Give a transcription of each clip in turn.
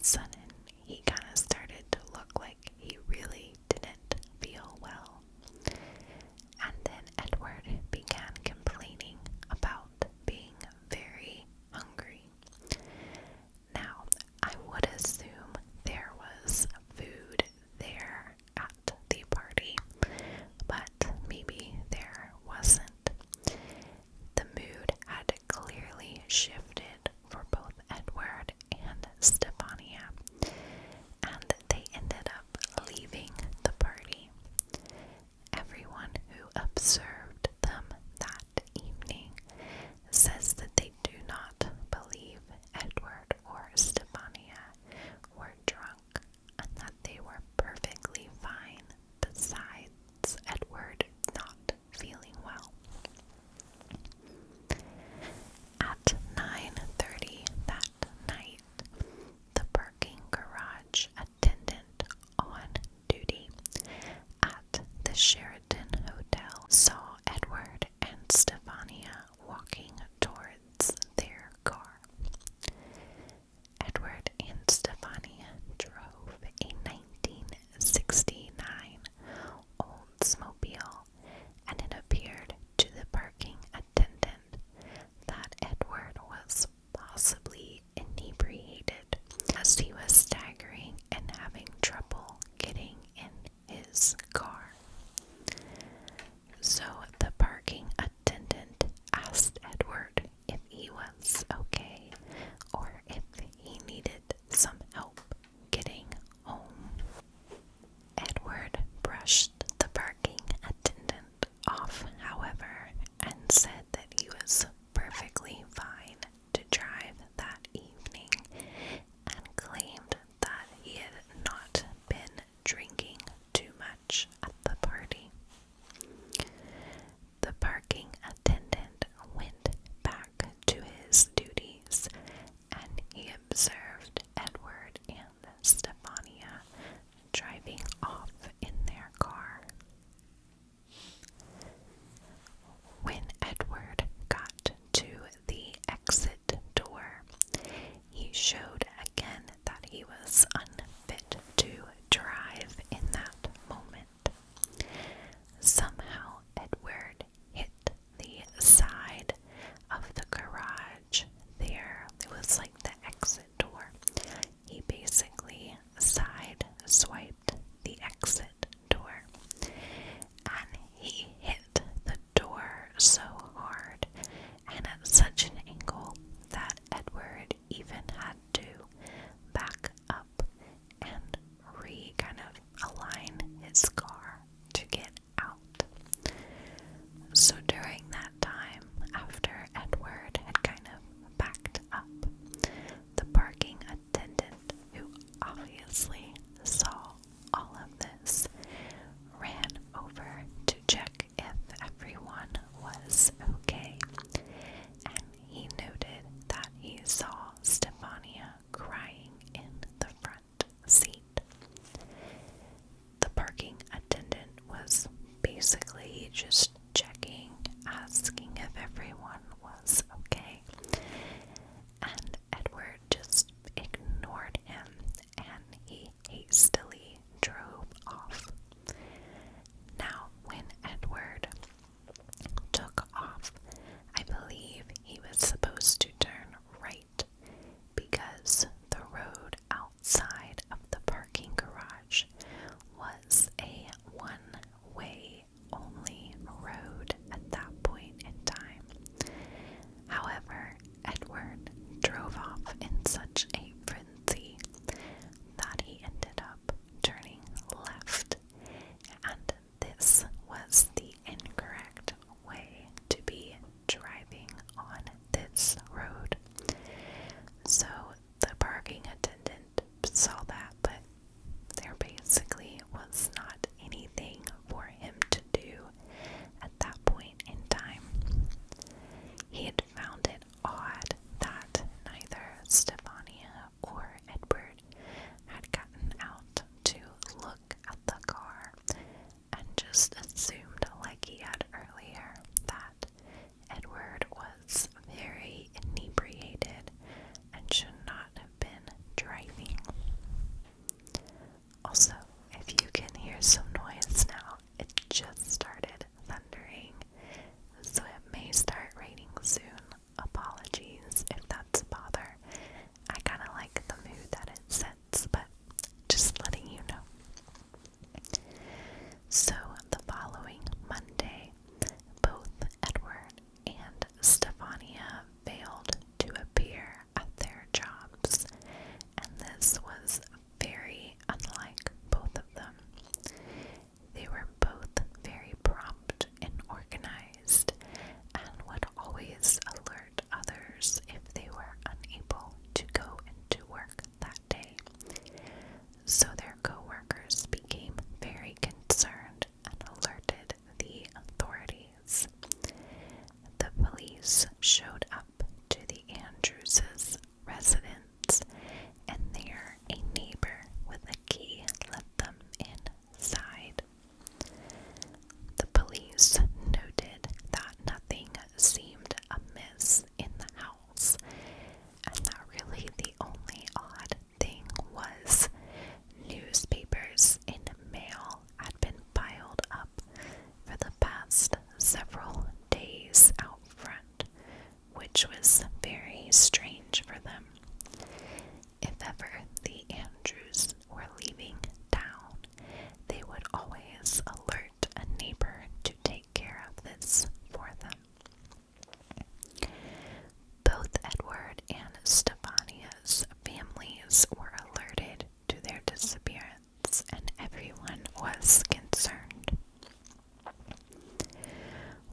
a sudden, he kind of started to look like he really didn't feel well. And then Edward began complaining about being very hungry. Now, I would assume there was food there at the party, but maybe there wasn't. The mood had clearly shifted for both Edward and Stephania, and they ended up leaving the party. Everyone who observed them that evening says that they do not believe Edward or Stephania were drunk and that they were perfectly fine, besides Edward not feeling well. At 9:30 that night, the parking garage attendant on duty at the Sheraton Hotel saw Edward and Stephania walking towards their car. Edward and Stephania drove a 1969 Oldsmobile, and it appeared to the parking attendant that Edward was possibly inebriated, as he was staggering and having trouble getting in his car. So the parking attendant asked Edward if he was okay or if he needed some help getting home. Edward brushed the parking attendant off, however, and said that he was perfectly fine to drive that evening and claimed that he had not been drinking too much at the party. The parking attendant went back to his duties, and he observed Edward and Stephania driving off in their car. When Edward got to the exit door, he showed again that he was unfit to drive in that moment. Somehow Edward hit the side of the garage there. It was like the exit door. He basically side swiped the exit door, and he hit the door so hard and at such an angle that Edward even had to back up and kind of align his car to get out. So during that time, after Edward had kind of backed up, the parking attendant, who obviously saw all of this, ran over to check if everyone was okay, and he noted that he saw Stephania crying in the front seat. The parking attendant was basically just checking, asking if everyone was okay, and Edward just ignored him, and he this was very unlike both of them. They were both very prompt and organized and would always alert others if they were unable to go into work that day. So their co-workers became very concerned and alerted the authorities. The police showed up to the Andrews' residence, and there a neighbor with a key let them inside. The police noted that nothing seemed amiss in the house, and that really the only odd thing was newspapers in mail had been piled up for the past several days out front, which was very strange for them. If ever the Andrews were leaving town, they would always alert a neighbor to take care of this for them. Both Edward and Stephania's families were alerted to their disappearance, and everyone was concerned.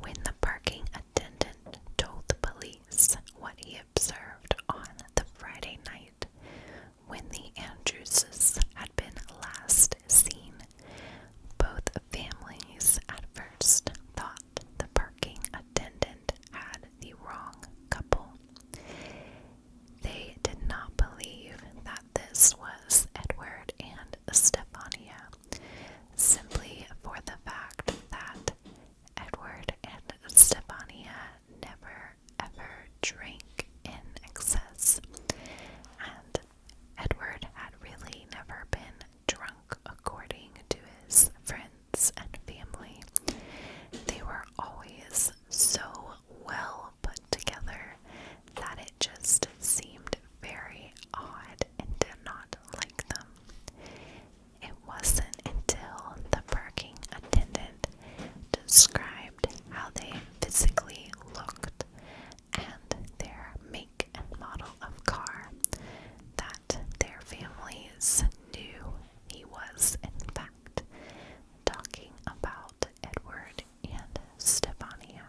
When the parking attendant told the police what he observed on the Friday night when the Andrewses had been last seen, both families at first thought the parking attendant had the wrong couple. They did not believe that this was Edward and Stephania, simply for the fact that Edward and Stephania never ever drank in excess, and Edward had really never been drunk according to his friends and family. They were always so well put together that it just seemed very odd and did not like them. It wasn't until the parking attendant described how they physically looked and their make and model of car that their families knew he was in fact talking about Edward and Stephania.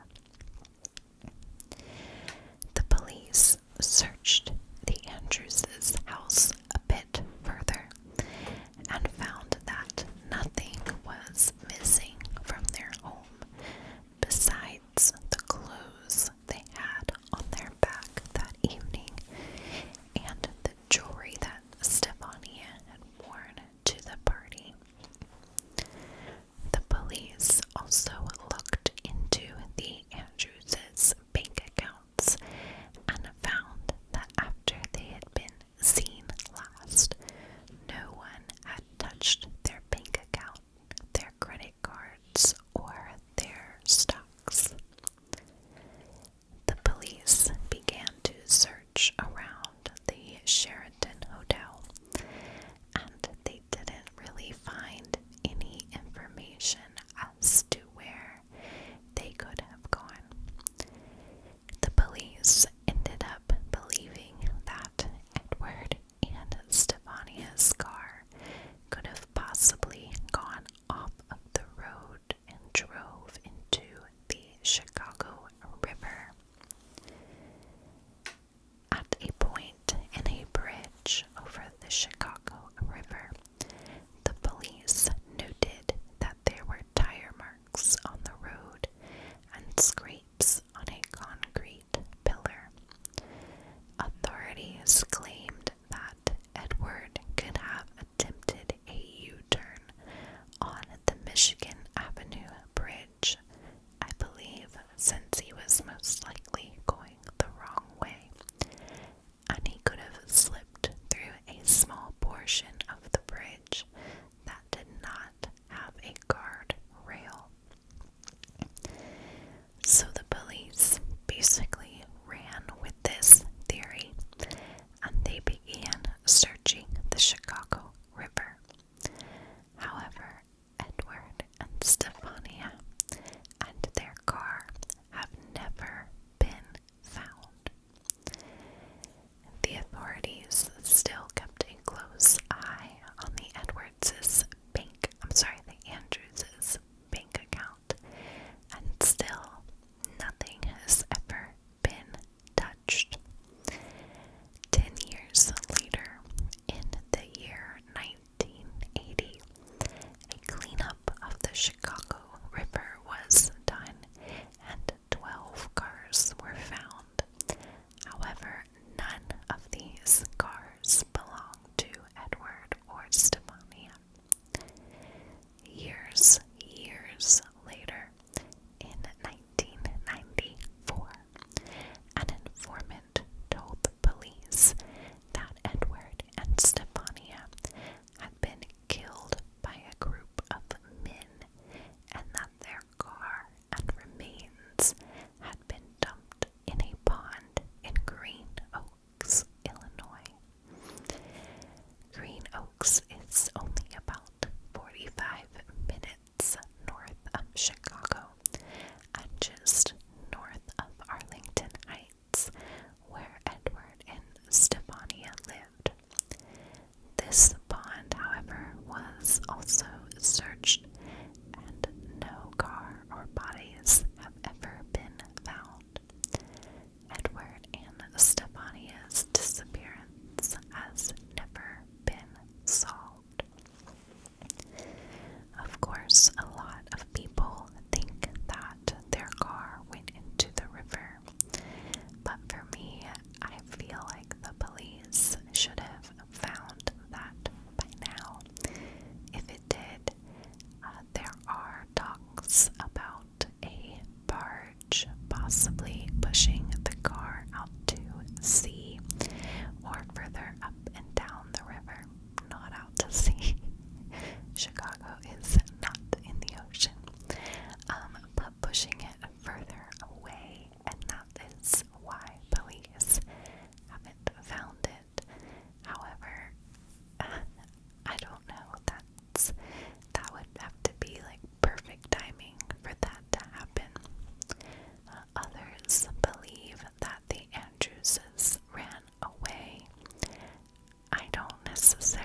The police searched the Andrews' house a bit further and found that nothing was missing from their home besides the clothes they had on their back that evening and the jewelry that Stephania had worn to the party. The police also looked into the Andrews' bank accounts and found that after they had been seen last, no one had touched their bank account, their credit cards, or their stocks. The police began to search around the Sheraton Hotel, and they didn't really find any information as to where they could have gone. The police ended up believing that Edward and Stephania's car could have possibly gone off of the road and drove into the Chicago River. At a point in a bridge over the Chicago River, the police noted that there were tire marks on the road and scrapes on a concrete pillar. Authorities claimed that Edward could have Chicago River was done and 12 cars were found. However, none of these cars belonged to Edward or Stephania. Years later, in 1994, an informant told the police that Edward and Stephania had been killed by a group of men and that their car and remains had been dumped in a pond in Green Oaks, Illinois. Green Oaks is only about 45 minutes north of Chicago and just north of Arlington Heights, where Edward and Stephania lived. This pond, however, was also searched, and no car or bodies have ever been found. Edward and Stephania's disappearance has never been solved. Of course, a lot of people think that their car went into the river, but for me, I feel like the police should have found that by now. If it did, there are talks about a barge possibly pushing the car out to sea or further up and down the river, not out to sea. Chicago is not in the ocean, but pushing it further away, and that is why police haven't found it. However, I don't know, that would have to be like perfect timing for that to happen. Others believe that the Andrewses ran away. I don't necessarily